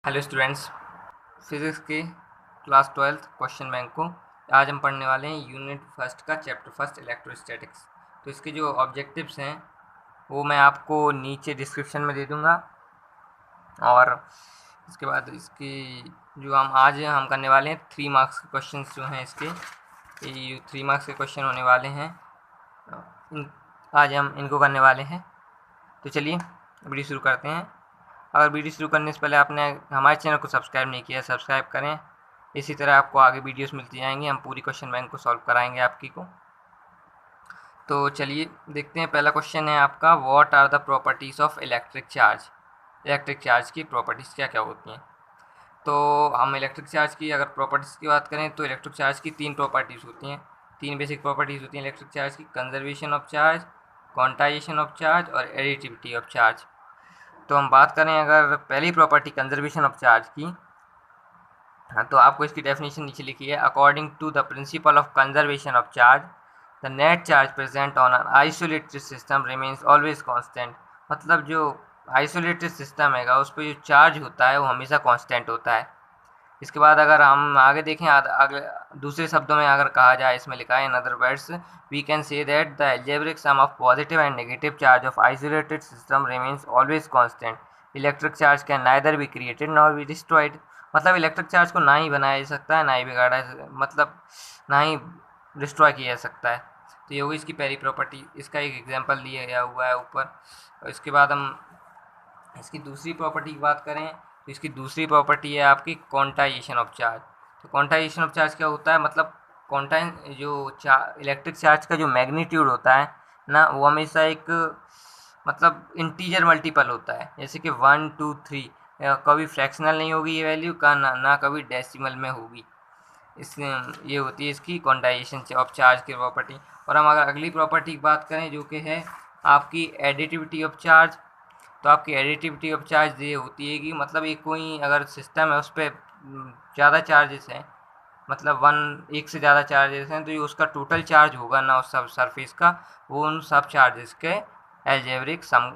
Hello students, physics के class 12th question bank को आज हम पढ़ने वाले हैं यूनिट फर्स्ट का चैप्टर फर्स्ट इलेक्ट्रोस्टैटिक्स। तो इसके जो ऑब्जेक्टिव्स हैं वो मैं आपको नीचे डिस्क्रिप्शन में दे दूंगा। और इसके बाद इसकी जो हम करने वाले हैं 3 मार्क्स के क्वेश्चन जो हैं इसके, ये 3 मार्क्स के क्वेश्चन होने वाले हैं। आज हम इनको करने वाले हैं। तो चलिए वीडियो शुरू करते हैं। अगर वीडियो शुरू करने से पहले आपने हमारे चैनल को सब्सक्राइब नहीं किया, सब्सक्राइब करें। इसी तरह आपको आगे वीडियोस मिलती जाएंगी, हम पूरी क्वेश्चन बैंक को सॉल्व कराएंगे आपकी को। तो चलिए देखते हैं। पहला क्वेश्चन है आपका, what are the properties of electric charge. Electric charge की प्रॉपर्टीज़ क्या क्या होती हैं। तो हम इलेक्ट्रिक चार्ज की अगर प्रॉपर्टीज़ की बात करें तो इलेक्ट्रिक चार्ज की 3 प्रॉपर्टीज़ होती हैं। 3 बेसिक प्रॉपर्टीज़ होती हैं इलेक्ट्रिक चार्ज की: conservation of charge, quantization of charge और एडिटिविटी ऑफ चार्ज। तो हम बात करें अगर पहली प्रॉपर्टी कंजर्वेशन ऑफ चार्ज की, तो आपको इसकी डेफिनेशन नीचे लिखी है। According to the principle of conservation of charge, the net charge present on an isolated system remains always constant. मतलब जो आइसोलेटेड सिस्टम है उस पर जो चार्ज होता है वो हमेशा कांस्टेंट होता है। इसके बाद अगर हम आगे देखें, अगले दूसरे शब्दों में अगर कहा जाए, इसमें लिखा है, in other words we can say that the algebraic sum of positive and negative charge of isolated system remains always constant. Electric charge can neither be created nor be destroyed. मतलब इलेक्ट्रिक चार्ज को ना ही बनाया जा सकता है, ना ही बिगाड़ा मतलब ना ही डिस्ट्रॉय किया जा सकता है। तो ये होगी इसकी पहली प्रॉपर्टी। इसका एक एग्जाम्पल दिया गया हुआ है ऊपर। और इसके बाद हम इसकी दूसरी प्रॉपर्टी की बात करें तो इसकी दूसरी प्रॉपर्टी है आपकी क्वांटाइजेशन ऑफ चार्ज। तो क्वांटाइजेशन ऑफ चार्ज क्या होता है, मतलब क्वांटाइन जो इलेक्ट्रिक चार्ज का जो मैग्नीट्यूड होता है ना, वो हमेशा एक मतलब इंटीजर मल्टीपल होता है। जैसे कि 1 2 3, कभी फ्रैक्शनल नहीं होगी ये वैल्यू का, ना कभी डेसिमल में होगी। इस ये होती है इसकी क्वांटाइजेशन ऑफ चार्ज की प्रॉपर्टी। और हम अगर अगली प्रॉपर्टी की बात करें जो कि है आपकी एडिटिविटी ऑफ चार्ज, तो आपकी एडिटिविटी ऑफ चार्ज ये होती है कि मतलब एक कोई अगर सिस्टम है उस पर ज़्यादा चार्जेस हैं, मतलब एक से ज़्यादा चार्जेस हैं, तो ये उसका टोटल चार्ज होगा ना उस सब सरफेस का, वो उन सब चार्जेस के एल्जेब्रिक सम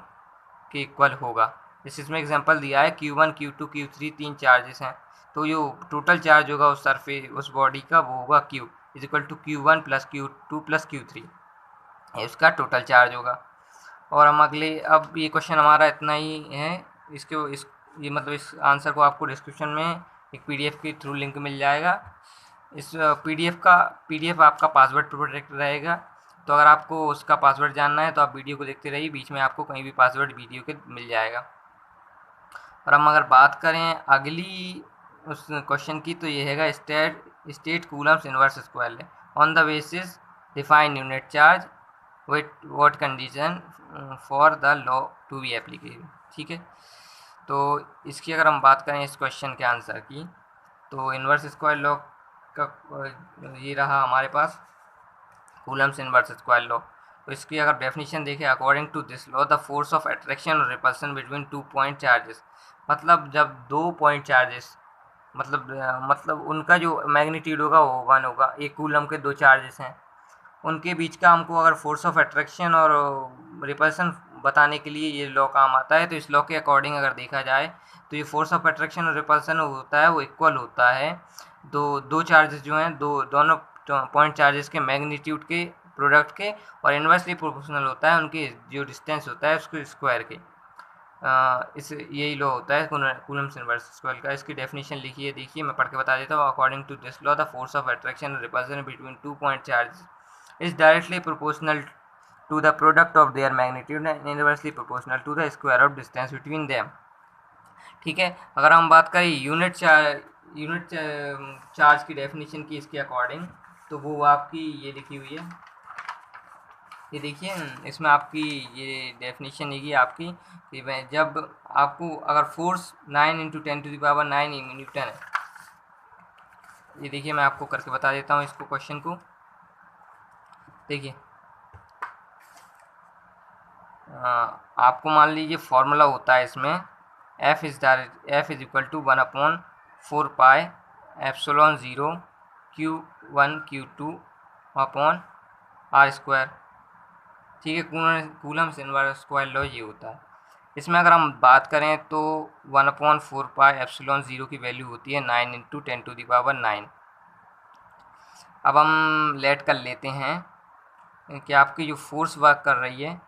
के इक्वल होगा। जैसे इसमें एग्जांपल दिया है Q1 Q2 Q3 3 चार्जेस हैं, तो जो टोटल चार्ज होगा उस सरफेस उस बॉडी का वो होगा Q is equal to Q1 plus Q2 plus Q3, इसका टोटल चार्ज होगा। और हम अगले, अब ये क्वेश्चन हमारा इतना ही है। ये मतलब इस आंसर को आपको डिस्क्रिप्शन में एक पीडीएफ के थ्रू लिंक मिल जाएगा। इस पीडीएफ आपका पासवर्ड प्रोटेक्ट रहेगा। तो अगर आपको उसका पासवर्ड जानना है तो आप वीडियो को देखते रहिए, बीच में आपको कहीं भी पासवर्ड वीडियो के मिल जाएगा। और हम अगर बात करें अगली उस क्वेश्चन की, तो ये हैगा स्टेट कूलम्स इनवर्स स्क्वायर है on the basis define unit charge with what condition for the law to be applicable. ठीक है, तो इसकी अगर हम बात करें इस क्वेश्चन के आंसर की, तो इनवर्स स्क्वायर लॉ का ये रहा हमारे पास कूलम्स इनवर्स स्क्वायर लॉ। तो इसकी अगर डेफिनेशन देखें, according to this law the force of attraction और रिपल्सन बिटवीन 2 पॉइंट चार्जेस, मतलब जब 2 पॉइंट चार्जेस मतलब उनका जो मैग्नीट्यूड होगा वो 1 होगा, एक कूलम के 2 चार्जेस हैं, उनके बीच का हमको अगर फोर्स ऑफ अट्रैक्शन और रिपल्सन बताने के लिए ये लॉ काम आता है। तो इस लॉ के अकॉर्डिंग अगर देखा जाए तो ये फोर्स ऑफ अट्रैक्शन और रिपल्सन होता है वो इक्वल होता है दो चार्जेस जो हैं, दोनों पॉइंट चार्जेस के मैग्नीट्यूड के प्रोडक्ट के, और इन्वर्सली प्रोपोर्शनल होता है उनके जो डिस्टेंस होता है उसके स्क्वायर के। इस यही लॉ होता है कूलम्स इनवर्स स्क्वायर का। इसकी डेफिनेशन लिखी है, देखिए मैं पढ़ के बता देता हूँ। According to this law the force of attraction और repulsion between 2 point charge is directly proportional to the product of their magnitude and inversely proportional to the square of distance between them। ठीक है, अगर हम बात करें unit charge की definition की इसके अकॉर्डिंग, तो वो आपकी ये लिखी हुई है, ये देखिए इसमें आपकी ये डेफिनेशन है आपकी कि जब आपको अगर फोर्स 9 × 10⁻⁹ न्यूटन है, ये देखिए मैं आपको करके बता देता हूँ इसको क्वेश्चन को। देखिए आपको मान लीजिए फॉर्मूला होता है इसमें F is equal to 1/4πε0 Q1 Q2 upon R square. ठीक है, कूलम्स इनवर्स स्क्वायर लॉ ये होता है। इसमें अगर हम बात करें तो 1/4 पाई एप्सिलॉन 0 की वैल्यू होती है 9 × 10⁹ अब हम लेट कर लेते हैं कि आपकी जो फोर्स वर्क कर रही है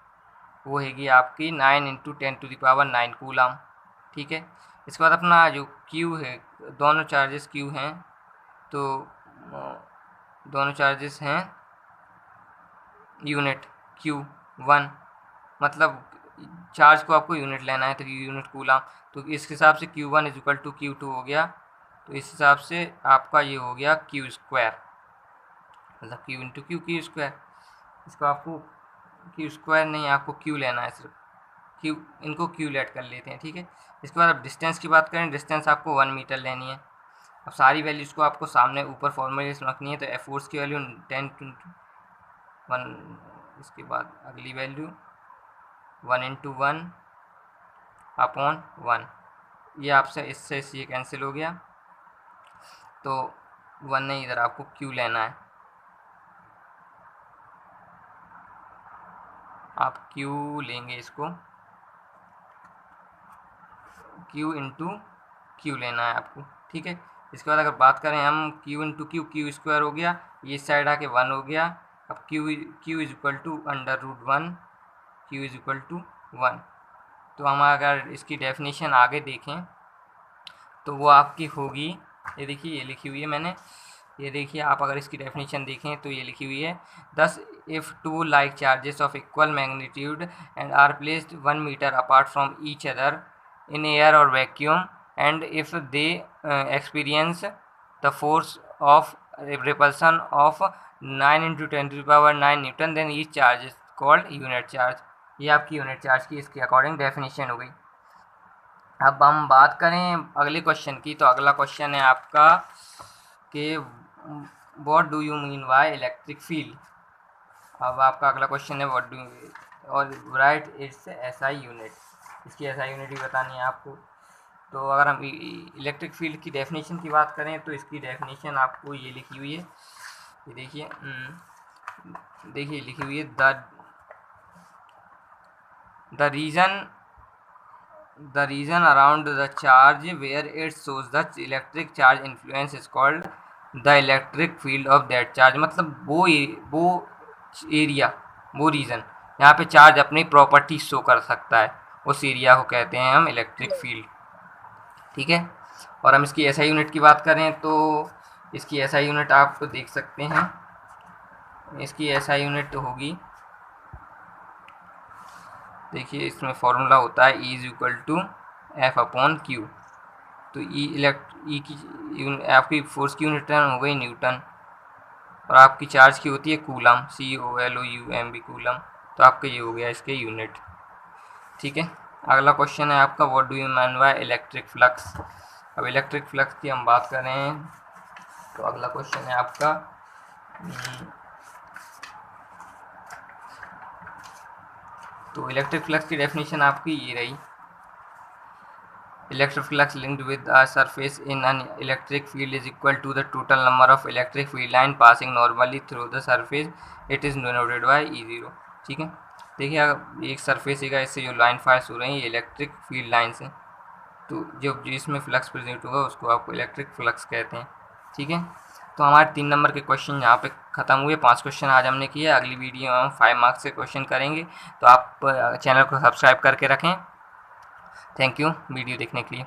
वो हैगी आपकी 9 × 10⁹ कूलम। ठीक है, इसके बाद अपना जो क्यू है, दोनों चार्जेस क्यू हैं, तो दोनों चार्जेस हैं यूनिट Q1, मतलब चार्ज को आपको यूनिट लेना है तो यूनिट कूलम, तो इस हिसाब से Q1 = Q2 हो गया। तो इस हिसाब से आपका ये हो गया Q², मतलब Q × Q²। इसको आपको Q² नहीं, आपको Q लेना है, सिर्फ Q, इनको Q लेट कर लेते हैं। ठीक है, इसके बाद अब डिस्टेंस की बात करें, डिस्टेंस आपको 1 मीटर लेनी है। अब सारी वैल्यूज़ को आपको सामने ऊपर फॉर्मूले से रखनी है, तो फोर्स की वैल्यू 10 × 1, इसके बाद अगली वैल्यू 1 × 1/1, ये आपसे इससे ये कैंसिल हो गया, तो 1 नहीं, इधर आपको Q लेना है। आप Q लेंगे, इसको Q × Q लेना है आपको। ठीक है, इसके बाद अगर बात करें हम Q × Q, Q² हो गया, ये साइड आके 1 हो गया। अब Q = √1, Q = 1। तो हम अगर इसकी डेफिनेशन आगे देखें तो वो आपकी होगी, ये देखिए, ये लिखी हुई है मैंने, ये देखिए, आप अगर इसकी डेफिनेशन देखें तो ये लिखी हुई है, thus if two like charges of equal magnitude and are placed 1 metre apart from each other in air or vacuum, and if they experience the force of repulsion of 9 × 10⁹ Newton, then each charge is called unit charge। ये आपकी unit charge की इसके according definition हो गई। अब हम बात करें अगले क्वेश्चन की, तो अगला क्वेश्चन है आपका कि what do you mean by electric field. अब आपका अगला क्वेश्चन है व्हाट डू, और राइट इट्स SI यूनिट, इसकी SI यूनिट भी बतानी है आपको। तो अगर हम इलेक्ट्रिक फील्ड की डेफिनेशन की बात करें तो इसकी डेफिनेशन आपको ये लिखी हुई है, ये देखिए, देखिए लिखी हुई है, the region around the charge where it shows the electric charge influence is called the electric field of that charge। मतलब वो एरिया, वो रीजन यहाँ पे चार्ज अपनी प्रॉपर्टी शो कर सकता है, उस एरिया को कहते हैं हम इलेक्ट्रिक फील्ड। ठीक है, और हम इसकी SI यूनिट की बात करें तो इसकी SI यूनिट आप तो देख सकते हैं, इसकी SI यूनिट होगी, देखिए इसमें फॉर्मूला होता है E = F/Q। तो E की आपकी फोर्स की यूनिट हो गई न्यूटन, और आपकी चार्ज की होती है कूलम, COLOUM कूलम। तो आपका ये हो गया इसके यूनिट। ठीक है, अगला क्वेश्चन है आपका what do you mean by electric flux. अब इलेक्ट्रिक फ्लक्स की हम बात करें तो अगला क्वेश्चन है आपका तो इलेक्ट्रिक फ्लक्स की डेफिनेशन आपकी ये रही, electric flux linked with a surface in an electric field is equal to the total number of electric field line passing normally through the surface, it is denoted by E0। ठीक है, देखिए अगर एक surface है, इससे जो line पास हो रही है ये इलेक्ट्रिक फील्ड लाइन से, तो जो जिसमें फ्लक्स प्रेजेंट होगा उसको आपको इलेक्ट्रिक फ्लक्स कहते हैं। ठीक है, तो हमारे 3 नंबर के क्वेश्चन यहाँ पे ख़त्म हुए। 5 क्वेश्चन आज हमने किए, अगली वीडियो में हम 5 मार्क्स के क्वेश्चन करेंगे। तो आप चैनल को सब्सक्राइब करके रखें। थैंक यू वीडियो देखने के लिए।